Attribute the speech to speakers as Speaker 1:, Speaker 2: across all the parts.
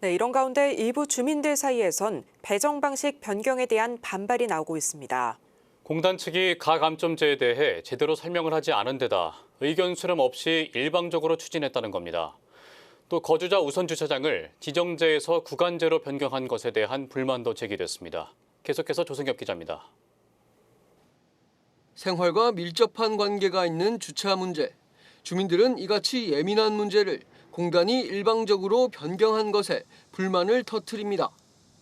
Speaker 1: 네, 이런 가운데 일부 주민들 사이에선 배정 방식 변경에 대한 반발이 나오고 있습니다.
Speaker 2: 공단 측이 가감점제에 대해 제대로 설명을 하지 않은 데다 의견 수렴 없이 일방적으로 추진했다는 겁니다. 또 거주자 우선 주차장을 지정제에서 구간제로 변경한 것에 대한 불만도 제기됐습니다. 계속해서 조승엽 기자입니다.
Speaker 3: 생활과 밀접한 관계가 있는 주차 문제. 주민들은 이같이 예민한 문제를 공단이 일방적으로 변경한 것에 불만을 터뜨립니다.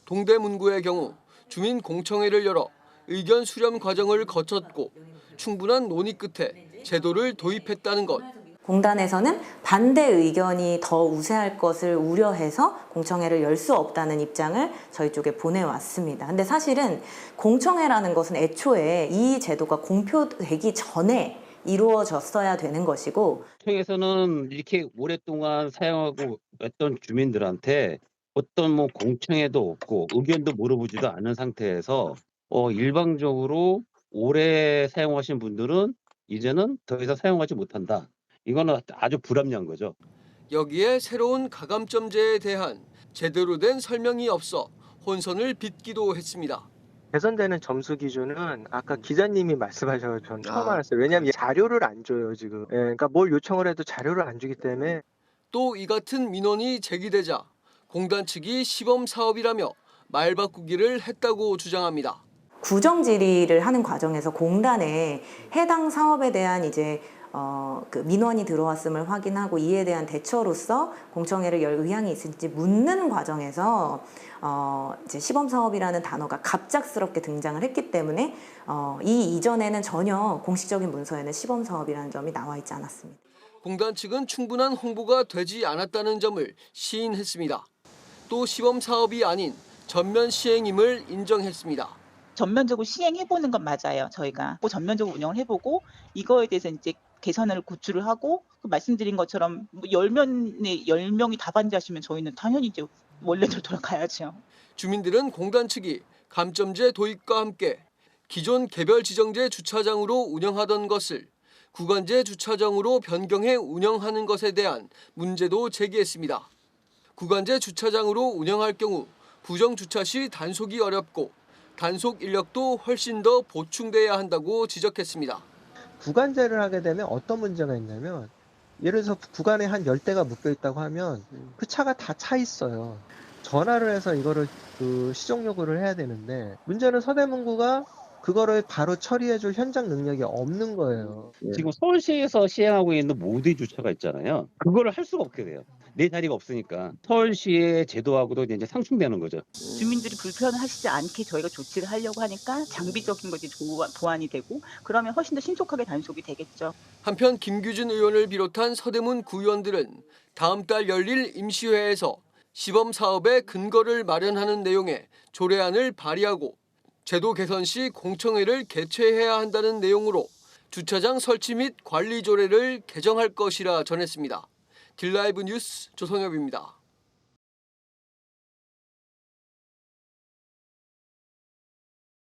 Speaker 3: 동대문구의 경우 주민 공청회를 열어 의견 수렴 과정을 거쳤고 충분한 논의 끝에 제도를 도입했다는 것.
Speaker 4: 공단에서는 반대 의견이 더 우세할 것을 우려해서 공청회를 열 수 없다는 입장을 저희 쪽에 보내왔습니다. 근데 사실은 공청회라는 것은 애초에 이 제도가 공표되기 전에 이루어졌어야 되는 것이고,
Speaker 5: 청에서는 이렇게 오랫동안 사용하고 있던 주민들한테 어떤 공청회도 없고 의견도 물어보지도 않은 상태에서 일방적으로 오래 사용하신 분들은 이제는 더 이상 사용하지 못한다. 이거는 아주 불합리한 거죠.
Speaker 3: 여기에 새로운 가감점제에 대한 제대로 된 설명이 없어 혼선을 빚기도 했습니다.
Speaker 6: 개선되는 점수 기준은 아까 기자님이 말씀하셔서 전 처음 알았어요. 왜냐하면 자료를 안 줘요, 지금. 예, 그러니까 뭘 요청을 해도 자료를 안 주기 때문에.
Speaker 3: 또 이 같은 민원이 제기되자 공단 측이 시범 사업이라며 말 바꾸기를 했다고 주장합니다.
Speaker 4: 구정 질의를 하는 과정에서 공단에 해당 사업에 대한 그 민원이 들어왔음을 확인하고 이에 대한 대처로서 공청회를 열 의향이 있을지 묻는 과정에서 이제 시범 사업이라는 단어가 갑작스럽게 등장을 했기 때문에 이 이전에는 전혀 공식적인 문서에는 시범 사업이라는 점이 나와 있지 않았습니다.
Speaker 3: 공단 측은 충분한 홍보가 되지 않았다는 점을 시인했습니다. 또 시범 사업이 아닌 전면 시행임을 인정했습니다.
Speaker 7: 전면적으로 시행해보는 건 맞아요. 저희가 또 전면적으로 운영을 해보고 이거에 대해서 이제 개선을 고출을 하고 말씀드린 것처럼 10명이 다 반대하시면 저희는 당연히 이제 원래대로 돌아가야죠.
Speaker 3: 주민들은 공단 측이 감점제 도입과 함께 기존 개별 지정제 주차장으로 운영하던 것을 구간제 주차장으로 변경해 운영하는 것에 대한 문제도 제기했습니다. 구간제 주차장으로 운영할 경우 부정 주차 시 단속이 어렵고 단속 인력도 훨씬 더 보충돼야 한다고 지적했습니다.
Speaker 6: 구간제를 하게 되면 어떤 문제가 있냐면 예를 들어서 구간에 한 10대가 묶여 있다고 하면 그 차가 다 차 있어요. 전화를 해서 이거를 시정 요구를 해야 되는데 문제는 서대문구가 그거를 바로 처리해줄 현장 능력이 없는 거예요.
Speaker 5: 지금 서울시에서 시행하고 있는 모두의 주차가 있잖아요. 그거를 할 수가 없게 돼요. 내 자리가 없으니까 서울시의 제도하고도 이제 상충되는 거죠.
Speaker 7: 주민들이 불편하시지 않게 저희가 조치를 하려고 하니까 장비적인 것이 보완이 되고 그러면 훨씬 더 신속하게 단속이 되겠죠.
Speaker 3: 한편 김규준 의원을 비롯한 서대문 구의원들은 다음 달 열릴 임시회에서 시범 사업의 근거를 마련하는 내용의 조례안을 발의하고 제도 개선 시 공청회를 개최해야 한다는 내용으로 주차장 설치 및 관리 조례를 개정할 것이라 전했습니다. 딜라이브 뉴스 조성엽입니다.